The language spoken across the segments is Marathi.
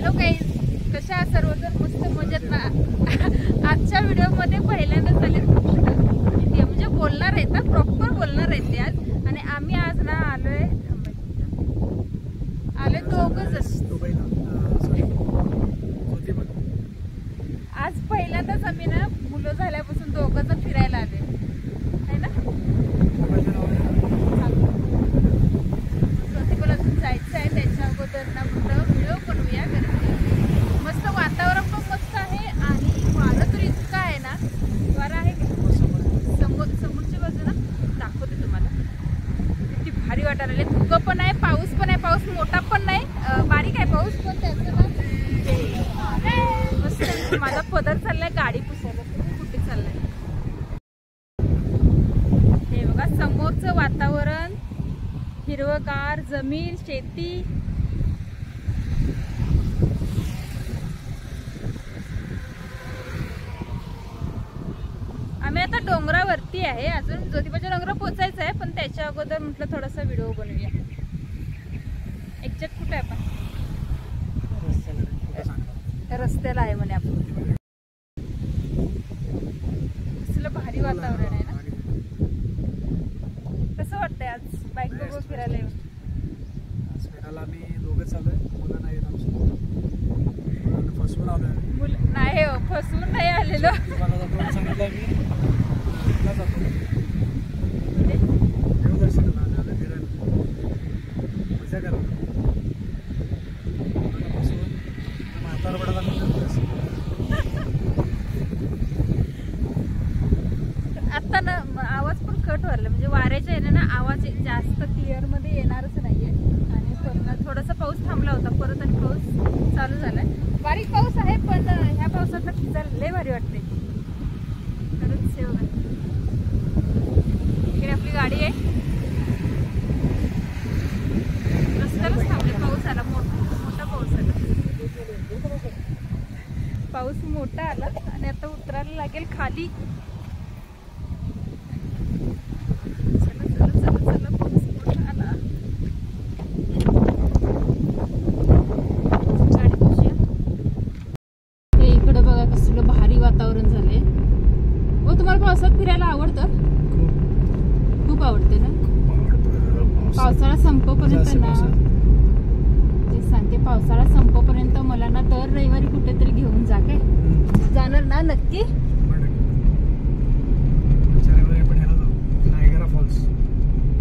हॅलो गाईज, कशा आहात सर्वजण? मस्त मजेत ना? आजच्या व्हिडिओमध्ये पहिल्यांदाच आले म्हणजे बोलणार आहेत ना, प्रॉपर बोलणार आहेत ते आज. आणि आम्ही आज ना आलोय दोघंच. आज पहिल्यांदाच आम्ही ना मुलं झाल्यापासून दोघंच फिरायला आले आहे ना. प्रतिभाला अजून जायचं आहे, त्याच्या अगोदर ना म्हटलं व्हिडिओ बनवूया. कारण मस्त वातावरण पण मस्त आहे आणि वारं तर इतकं आहे ना. वारं आहे का समोरच्या बाजूला दाखवते तुम्हाला. किती भारी वाटायला लागले. धुकं पण आहे, पाऊस पण आहे. पाऊस मोठा पण नाही, बारीक आहे पाऊस, पण त्याचं ना मस्त. माझा पदर चाललाय गाडी पुसायला. कुठे चाललाय हे बघा. समोरचं वातावरण हिरवगार, जमीन, शेती. आम्ही आता डोंगरावरती आहे. अजून ज्योतिबाच्या डोंगरावर पोचायचं आहे, पण त्याच्या अगोदर म्हटलं थोडासा व्हिडिओ बनवूया. एक्झॅक्ट कुठे आहे आपण? रस्त्याला आहे म्हणे आपण. कसलं भारी वातावरण आहे ना. कसं वाटतंय आज बाईक बघून फिरायला येऊन? आम्ही दोघं चाललोय. मुलं नाही येत आमचं. फसवून आलोय. नाही हो, फसवून नाही आलेलो. सांगितलं मी जातो देवदर्शनाला फिरायला मजा करायला. फसवून म्हातारा पडायला आता ना आवाज पण कट व्हायला, म्हणजे वाऱ्याच्या येणे ना आवाज जास्त क्लिअर मध्ये येणारच नाहीये. आणि परत थोडासा पाऊस थांबला होता, परत आणि पाऊस चालू झालाय. बारीक पाऊस आहे, पण ह्या पावसात फिरायला लय भारी वाटते. खरंच बघा, इकडे आपली गाडी आहे. रस्त्यालाच थांबले. पाऊस आला, मोठा पाऊस आला. पाऊस मोठा आला आणि आता उतरायला लागेल खाली. वातावरण झालंय. हो, तुम्हाला पावसात फिरायला आवडतं? खूप आवडते ना. पावसाळा संपेपर्यंत ना, ते सांगते, पावसाळा संपेपर्यंत मला ना दर रविवारी कुठेतरी घेऊन जा. काय जाणार ना नक्की?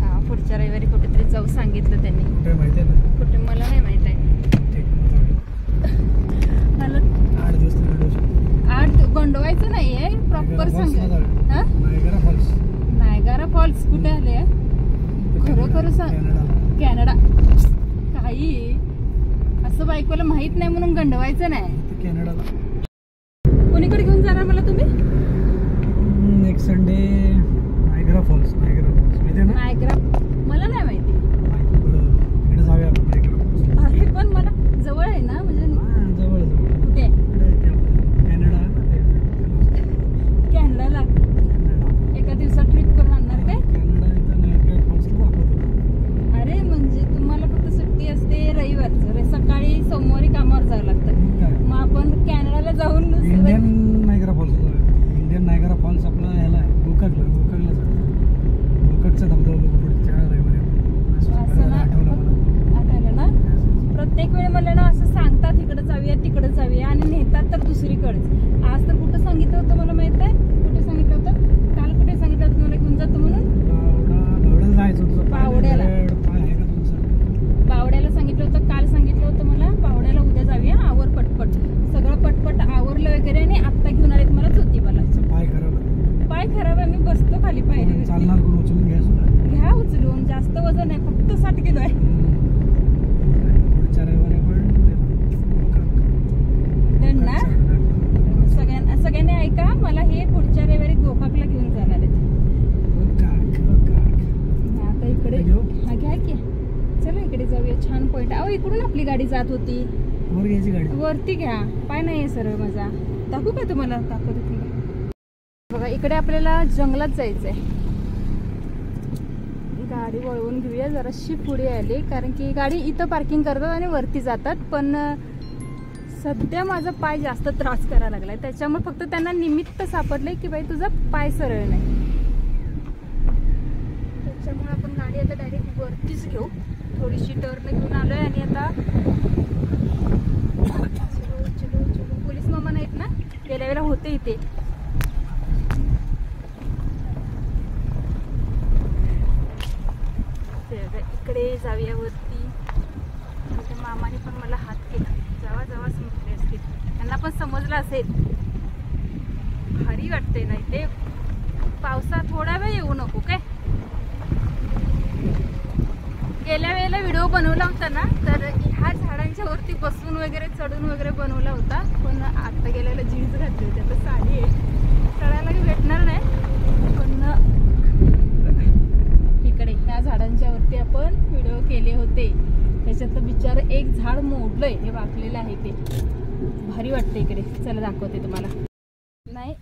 हा, पुढच्या रविवारी कुठेतरी जाऊ सांगितलं त्यांनी. कुठे मला नाही माहित आहे. गंडवायचं नाहीये, प्रॉपर सांग. नायगारा फॉल्स कुठे आले? खरं सांग. कॅनडा. काही असं बायकोला माहित नाही म्हणून गंडवायचं नाही. कॅनडाला कोणीकडे घेऊन जाणार मला तुम्ही? Next Sunday Niagara Falls. Niagara मला नाही माहिती. इकडे जाऊया आपण. नायगारा आहे पण मला जवळ आहे ना, म्हणजे जवळ. कुठे? कॅनडाला एका दिवसात ट्रिप करून आणणार काय? अरे म्हणजे तुम्हाला फक्त सुट्टी असते रविवारचं, सकाळी सोमवारी कामावर जावं लागतं. मग आपण कॅनडाला जाऊन इंडियन नायगारा फॉल्स आपला ह्याला आहे, गोकाकला गोकाकचा धबधबा पुढच्या रविवारी. आठवलं ना. प्रत्येक वेळी मला ना असं सांगतात इकडे जाऊया आणि नेतात तर दुसरीकडेच. आज तर कुठं सांगितलं होतं मला माहित आहे? कुठे सांगितलं होतं? काल कुठे सांगितलं होतं मला घेऊन जातो म्हणून? बावड्याला सांगितलं होतं. काल सांगितलं होतं मला बावड्याला उद्या जाऊया, आवर पटपट. सगळं पटपट आवरलं वगैरे आणि आत्ता घेऊन आलेत मला ज्योतिबाला. पाय खराब आहे. मी बसतो खाली पायरी. घ्या उचलून. जास्त वजन आहे, फक्त 60 किलो आहे. ना सगळ्यांनी ऐका, मला हे पुढच्या रविवारी गोकाकला घेऊन जाणार आहेत. आता इकडे घ्या की. चला इकडे जाऊया. छान पॉइंट. अहो, इकडून आपली गाडी जात होती. वरती घ्या. पाय नाही सरळ माझा. दाखवू का तुम्हाला? दाखवते बघा. इकडे आपल्याला जंगलात जायचंय. गाडी वळवून घेऊया. जराशी पुढे आली, कारण की गाडी इथं पार्किंग करतात आणि वरती जातात. पण सध्या माझा पाय जास्त त्रास करायला लागलाय, त्याच्यामुळे फक्त त्यांना निमित्त सापडलंय की बाई तुझा पाय सरळ नाही, त्याच्यामुळे आपण गाडी आता डायरेक्ट वरतीच घेऊ. थोडीशी टर्न घेऊन आलोय आणि आता चलो चलो चलो. पोलीस मामा नाहीत ना, गेल्या वेळेला होते इथे. इकडे जाऊया वरती. मामाने पण मला हात केला, जावा जावा म्हटले असतील, त्यांना पण समजलं असेल. भारी वाटते ना इथे. पावसात थोडा वेळ येऊ नको काय. गेल्या वेळेला व्हिडिओ बनवला होता ना, तर ह्या झाडांच्या वरती बसून वगैरे चढून वगैरे बनवला होता, पण आता गेल्याला जीन्स घातली होती, आता साडी आहे, चढायला काही भेटणार नाही. पण इकडे ह्या झाडांच्या वरती आपण व्हिडिओ केले होते, त्याच्यात बिचार एक झाड मोडलंय, हे वाकलेलं आहे ते. भारी वाटतं इकडे. चला दाखवते तुम्हाला. नाही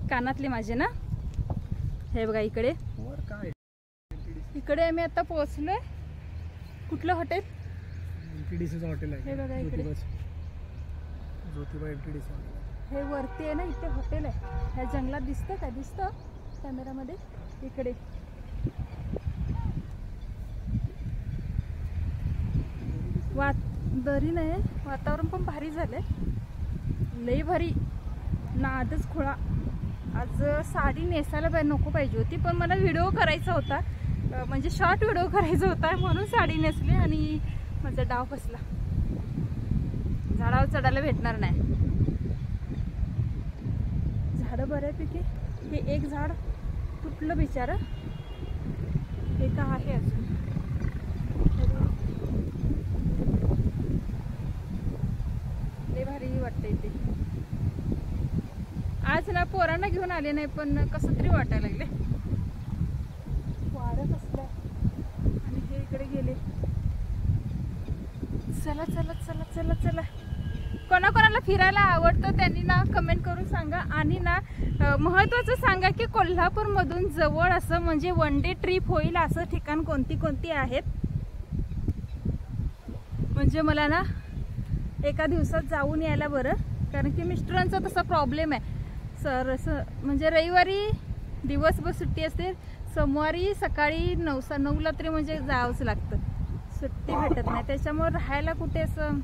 कानातले माझे ना, हे बघा इकडे. इकडे आम्ही आता पोहोचलोय. कुठलं हॉटेल? एमटीडीसीचं हॉटेल आहे. हे बघा इकडे ज्योतिबा एमटीडीसी. हे वरती आहे ना, इथे हॉटेल आहे. ह्या जंगलात दिसतं का? दिसतं कॅमेरामध्ये. इकडे बरी नाही, वातावरण पण भारी झालंय, लई भारी. नादच खुळा. आज साडी नेसायला नको पाहिजे होती, पण मला व्हिडिओ करायचा होता, म्हणजे शॉर्ट व्हिडिओ करायचा होता, म्हणून साडी नेसली आणि माझा डाव फसला. झाडावर चढायला भेटणार नाही. झाडं बऱ्यापैकी. हे एक झाड तुटलं बिचारं, हे का आहे अजून. लय भारी वाटतं इथे. आज ना पोरांना घेऊन आले नाही, पण कसं तरी वाटायला लागले. वारं कसलं आणि हे इकडे गेले. चला चला चला चला चला. कोणाकोणाला फिरायला आवडतं त्यांनी ना कमेंट करून सांगा. आणि ना महत्त्वाचं सांगा की कोल्हापूरमधून जवळ असं म्हणजे वन डे ट्रिप होईल असं ठिकाण कोणती कोणती आहेत, म्हणजे मला ना एका दिवसात जाऊन यायला बरं. कारण की मिस्टरांचा तसा प्रॉब्लेम आहे सर, असं म्हणजे रविवारी दिवसभर सुट्टी असते, सोमवारी सकाळी 9ला तरी म्हणजे जावंच लागतं, सुट्टी भेटत नाही. त्याच्यामुळे राहायला कुठे असं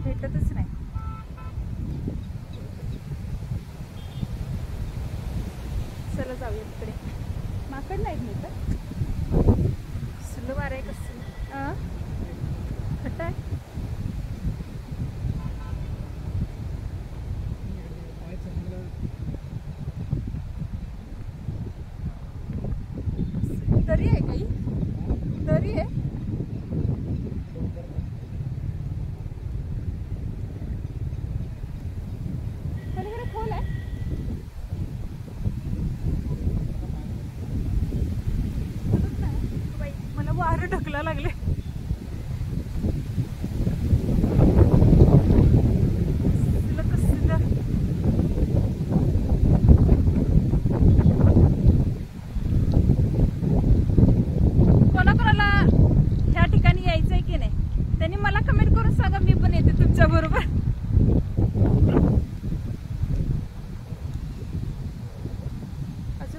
भेटतच नाही. चला जाऊया तिकडे. माकड नाहीत नाही तर कसलं वार आहे, कसं खट्टा आहे. दरी आहे काही, दरी आहे. पलीकडे खोल आहे. बाई मला वारं ढकला लागले.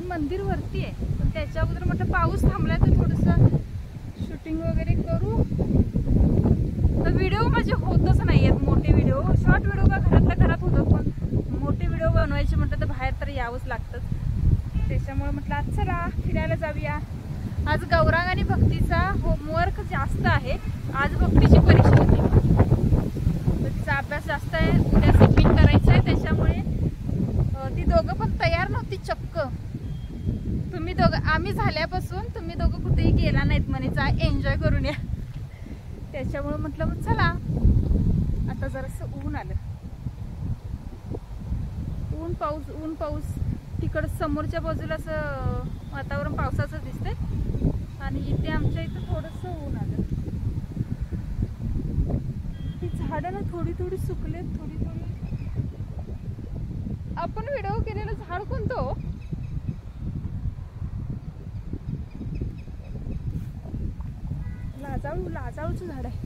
मंदिर वरती आहे, पण त्याच्या अगोदर म्हटलं पाऊस थांबलाय तर थोडंसं शूटिंग वगैरे करू. तर व्हिडिओ माझे होतच नाही आहेत, मोठे व्हिडिओ. शॉर्ट व्हिडिओ का घरातल्या घरात होतं, पण मोठे व्हिडिओ बनवायचे म्हटलं तर बाहेर तर यावंच लागतं. त्याच्यामुळे म्हटलं आज चला फिरायला जाऊया. आज गौरांग आणि भक्तीचा होमवर्क जास्त आहे. आज भक्तीची परीक्षा होती, तर तिचा अभ्यास जास्त आहे, उद्या सबमिट करायचा आहे. त्याच्यामुळे ती दोघं पण तयार नव्हती चक्क. तुम्ही दोघं, आम्ही झाल्यापासून तुम्ही दोघं कुठेही गेला नाहीत म्हणे, जा एन्जॉय करून या. त्याच्यामुळे म्हटलं मग चला. आता जरासं ऊन आलं, ऊन पाऊस ऊन पाऊस. तिकड समोरच्या बाजूला असं वातावरण पावसाचं दिसतंय आणि इथे आमच्या इथं थोडंसं ऊन आलं. ही झाडं ना थोडी थोडी सुकलेत, थोडी थोडी. आपण व्हिडिओ केलेलं झाड कोणतं हो? लाजाळूचं झाड आहे.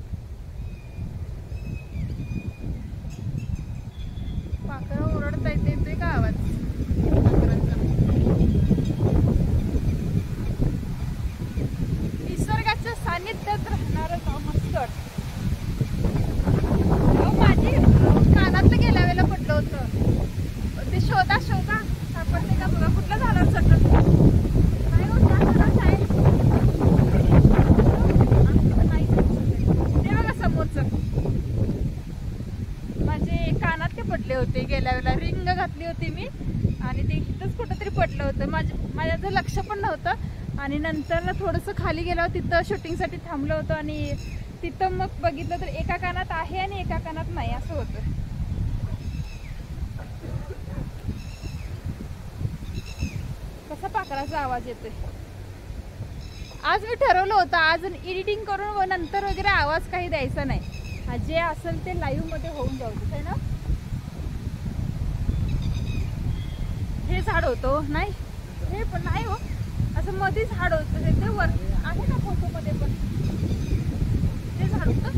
पाखरं ओरडता येतोय का आवाज पाखरांचा? निसर्गाच्या सानिध्यात राहणारं गाव मस्त वाटतं. माझी कानातलं गेल्या वेळेला पडलं होतं ते. शोधा सापडते का बघा. कुठल्या झाडावर चढलं नाही हो, त्या झाडावर आहे ते बघा समोरचं. माझे कानातले पडले होते गेल्या वेळेला. रिंग घातली होती मी आणि ते इथंच कुठंतरी पडलं होतं. माझ्याचं लक्ष पण नव्हतं आणि नंतर ना थोडंसं खाली गेल्यावर तिथं शूटिंगसाठी थांबलं होतं आणि तिथं मग बघितलं तर एका कानात आहे आणि एका कानात नाही असं होतं. कसा पाखराचा आवाज येतोय. आज मी ठरवलं होतं आज एडिटिंग करून व नंतर वगैरे आवाज काही द्यायचा नाही. जे असेल ते लाईव्ह मध्ये होऊन जाऊ दे ना. हे झाड होतं नाही, हे पण नाही हो, असं मध्ये झाड होतं ते वर आहे ना फोटो मध्ये पण. हे झाड होतं,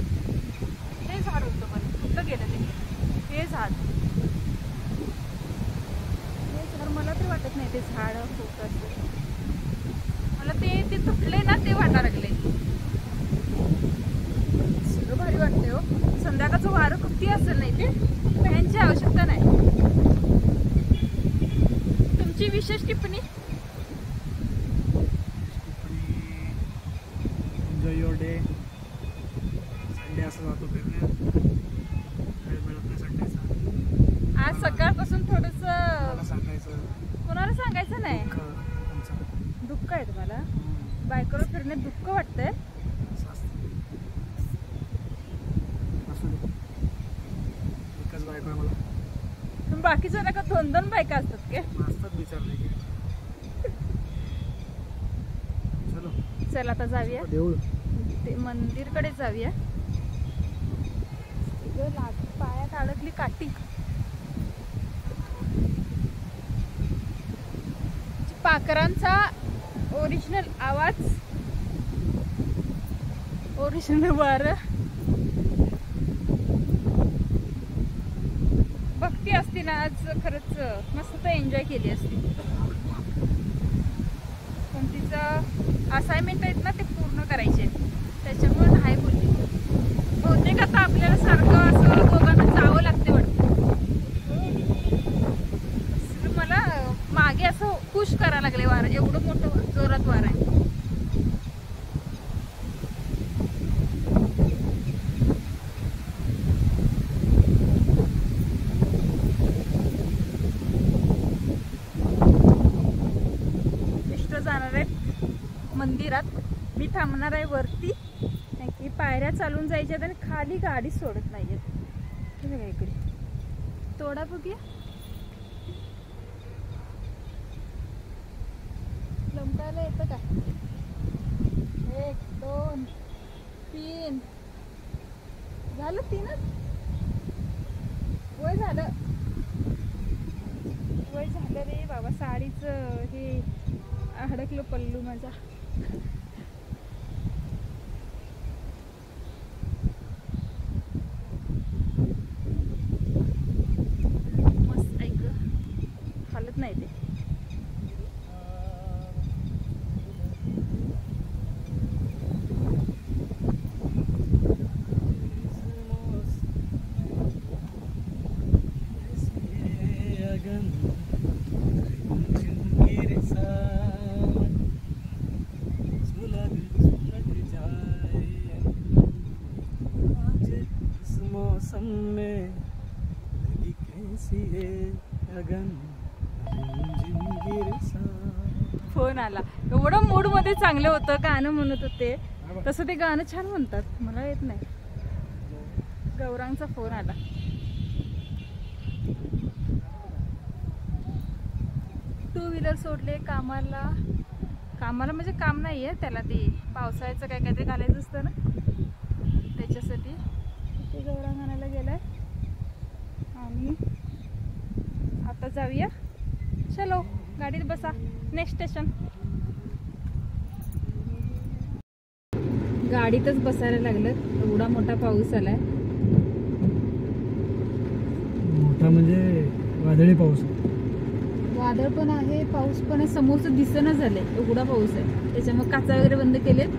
हे झाड होतं पण कुठं गेलं ते. हे झाड मला तरी वाटत नाही ते झाड होतं असं. मला ते तुटले ना ते वाटायला लागले. सगळं भारी वाटतंय हो. संध्याकाळचं वारं किती असेल नाही ते. फॅनची आवश्यकता नाही. तुमची विशेष टिप्पणी? Enjoy your day. संडे असं जातो फिरण्यात, वेळ मिळत नाही संडेचा. आज सकाळपासून थोडस सांगायचं कोणाला सांगायचं नाही. तुमचं दुःख आहे तुम्हाला? बायकोवर फिरण्यात दुःख वाटतंय? असू दे, एकच बायको आहे मला. बाकीच्या नका 2-2 बायका असतात काय? असतात विचारले की. चलो चल आता जाऊया देऊळ ते मंदिरकडे जाऊया. पायात अडकली काठी. पाखरांचा ओरिजिनल आवाज, ओरिजिनल वारं. भक्ती असती ना आज खरंच मस्त एन्जॉय केली असती. पण तिचं असाइनमेंट आहेत ना ते पूर्ण करायचे, त्याच्यामुळे नाही बोलली. बहुतेक आता आपल्याला सारखं असं दोघांना जावं लागते वाटतं. मला मागे असं पुश करायला लागले वारं, एवढं मोठं जोरात वारं आहे. जाणार आहे मंदिरात. मी थांबणार आहे वरती, की पायऱ्या चालून जायच्यात आणि खाली गाडी सोडत नाहीयेत. बघा इकडे तोडा बघूया. लंकायला येतं का? 1 2 3 झालं. 3च वय झालं. वय झालं रे बाबा. साडीच हे अडकलं पल्लू माझा. मस्त ऐक हालत नाही ते. फोन आला. एवढं मूड मध्ये चांगलं होतं, गाणं म्हणत होते. तसं ते गाणं छान म्हणतात, मला येत नाही. गौरांगचा फोन आला. टू व्हीलर सोडले कामाला. कामाला म्हणजे काम नाही आहे त्याला, ते पावसाळ्याचं काय काय ते घालायचं असतं ना त्याच्यासाठी. ते गौरांग आणायला गेलाय आणि आता जाऊया. चलो गाडीत बसा. Next station. गाडीतच बसायला लागलं, एवढा मोठा पाऊस आलाय. मोठा म्हणजे वादळी पाऊस. वादळ पण आहे, पाऊस पण आहे, समोरचं दिसेना झालंय, एवढा पाऊस आहे. त्याच्यामुळे काचा वगैरे बंद केलेत.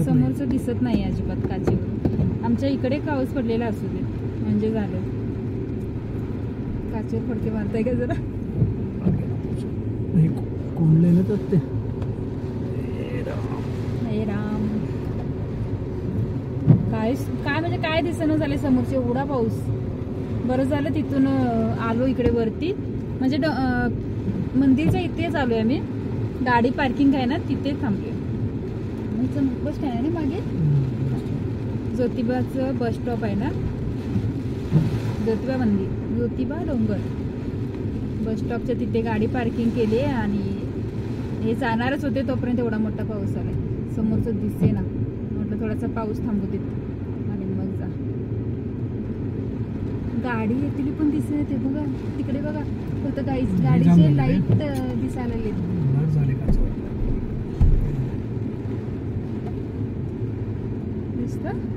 समोरचं दिसत नाही अजिबात काचेवर. आमच्या इकडे पाऊस पडलेला असू दे म्हणजे झालं. काचेवर फडके मारताय का जरा? कोंडले ना तर ते. हे राम, काय म्हणजे काय दिसेना झाले समोरचे, एवढा पाऊस. बरं झालं तिथून आलो इकडे वरती, म्हणजे मंदिरच्या इथेच आलोय आम्ही. गाडी पार्किंग आहे ना तिथे थांबलोय. बस स्टँड आहे ना मागे, ज्योतिबाचं बस स्टॉप आहे ना, ज्योतिबा मंदिर, ज्योतिबा डोंगर बस स्टॉपच्या तिथे गाडी पार्किंग केली. आणि हे जाणारच होते तोपर्यंत एवढा मोठा पाऊस आलाय. समोरचं दिसे ना, म्हटलं थोडासा पाऊस थांबू देत आणि मग जा. गाडी येतील पण दिसे ते बघा, तिकडे बघा, फक्त गाडीचे लाईट दिसायला लागले.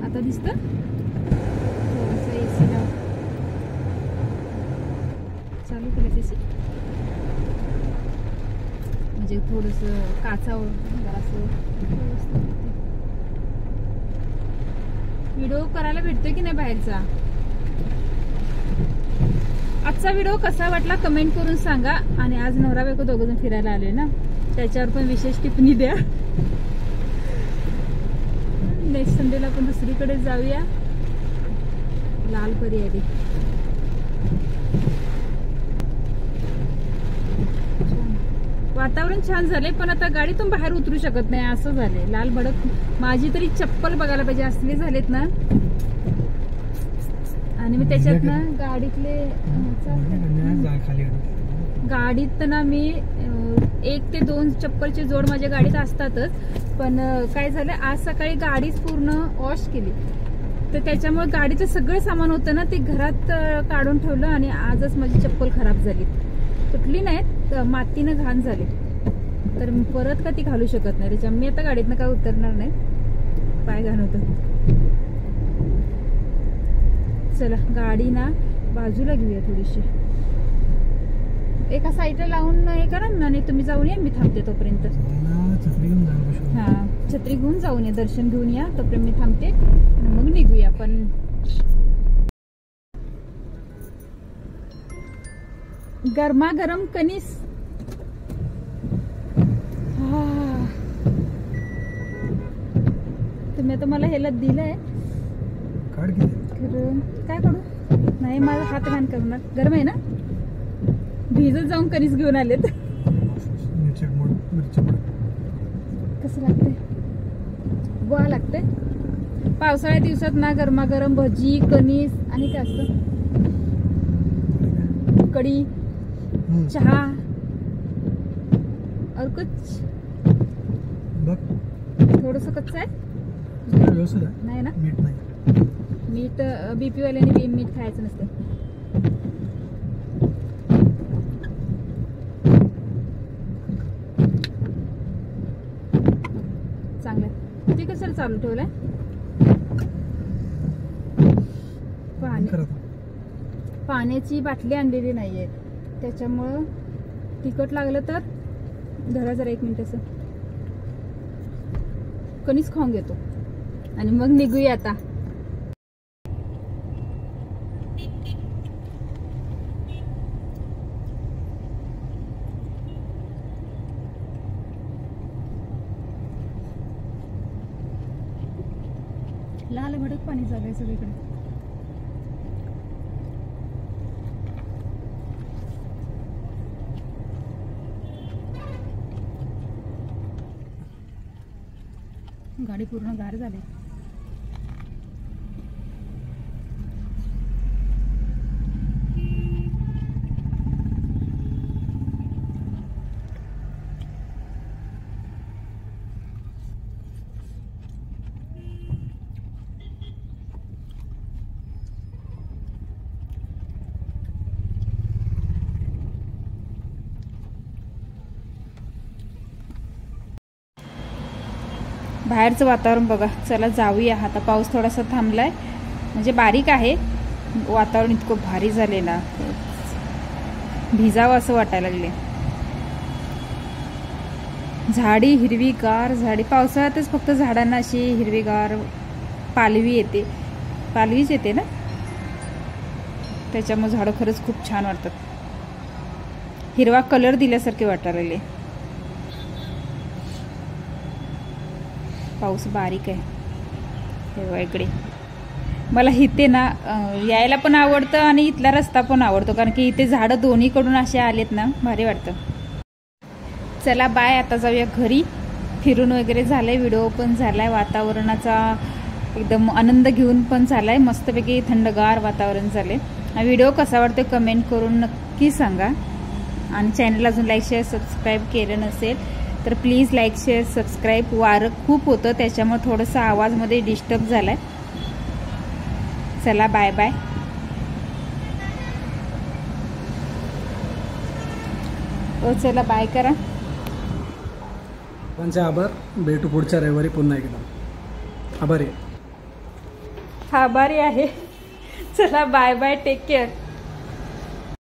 आता दिसत. थोडस एसी लाव, चालू केलं एसी, म्हणजे थोडस काचावर जरासं व्हिडिओ करायला भेटतोय की नाही बाहेरचा. आजचा व्हिडिओ कसा वाटला कमेंट करून सांगा. आणि आज नवरा बायको दोघं जण फिरायला आले ना, त्याच्यावर पण विशेष टिप्पणी द्या. नेक्स्ट संडेला पण दुसरीकडे जाऊया, लालपरी आली. वातावरण छान झाले, पण आता गाडीतून बाहेर उतरू शकत नाही असं झालंय. लाल भडक, माझी तरी चप्पल बघायला पाहिजे असले झालेत ना. आणि मी त्याच्यात ना गाडीत ना मी 1 ते 2 चप्पलची जोड माझ्या गाडीत असतातच. पण काय झालं, आज सकाळी गाडीच पूर्ण वॉश केली, तर त्याच्यामुळे गाडीचं सगळं सामान होतं ना ते घरात काढून ठेवलं. आणि आजच माझी चप्पल खराब झाली, तुटली नाहीत, मातीनं घाण झाली. तर मी परत का ती घालू शकत नाही. त्याच्यामुळे मी आता गाडीतनं काय उतरणार नाही, पाय घाण होतं. चला गाडी ना बाजूला घेऊया थोडीशी, एका साईडला लावून हे करा आणि तुम्ही जाऊन या, मी थांबते तोपर्यंत. हा, छत्री घेऊन जाऊन या, दर्शन घेऊन या, तोपर्यंत मी थांबते, मग निघूया. पण गरमागरम कणीस. तुम्ही आता मला ह्याला दिलंय, काय काढू? नाही, माझा हात घाण करणार. गरम आहे ना, भिजत जाऊन कणीस घेऊन आलेत. कसं लागते? गोळा लागते. पावसाळ्या दिवसात ना गरमागरम भजी, कणीस आणि काय असतं, कढी, चहा और कुछ. थोडस कच्च आहे नाही ना, मीठ बीपी वाल्याने मीठ खायचं नसतं. चांगलं ते कसं चालू ठेवलंय. पाण्याची बाटली आणलेली नाहीये, त्याच्यामुळं तिखट लागलं तर धरा जरा 1 मिनिट असं कणीस खाऊन घेतो आणि मग निघूया आता. लाल भडक पाणी झालंय सगळीकडे. गाडी पूर्ण गार झाली. बाहेरचं वातावरण बघा. चला जाऊया. आता पाऊस थोडासा थांबलाय, म्हणजे बारीक आहे. वातावरण इतकं भारी झाले ना, भिजावं असं वाटायला लागले. झाडी हिरवीगार झाडी. पावसाळ्यातच फक्त झाडांना अशी हिरवीगार पालवी येते, पालवीच येते ना, त्याच्यामुळे झाडं खरंच खूप छान वाटतात. हिरवा कलर दिल्यासारखे वाटायला लागले. पाऊस बारीक आहे. तेव्हा इकडे मला इथे ना यायला पण आवडतं आणि इथला रस्ता पण आवडतो, कारण की इथे झाडं दोन्हीकडून असे आलेत ना, भारी वाटतं. चला बाय. आता जाऊया घरी. फिरून वगैरे झालंय, व्हिडिओ पण झालाय, वातावरणाचा एकदम आनंद घेऊन पण झालाय. मस्तपैकी थंडगार वातावरण झाले. हा व्हिडिओ कसा वाटतो कमेंट करून नक्की सांगा. आणि चॅनल अजून लाईक शेअर सबस्क्राईब केलं नसेल तर प्लीज लाईक शेअर सबस्क्राईब. वारं खूप होतं त्याच्यामुळे थोडंसं आवाजमध्ये डिस्टर्ब झालाय. चला बाय बाय. चला बाय करा. आभार. भेटू पुढच्या रविवारी पुन्हा एकदा. आभारी आहे. चला बाय बाय. Take care.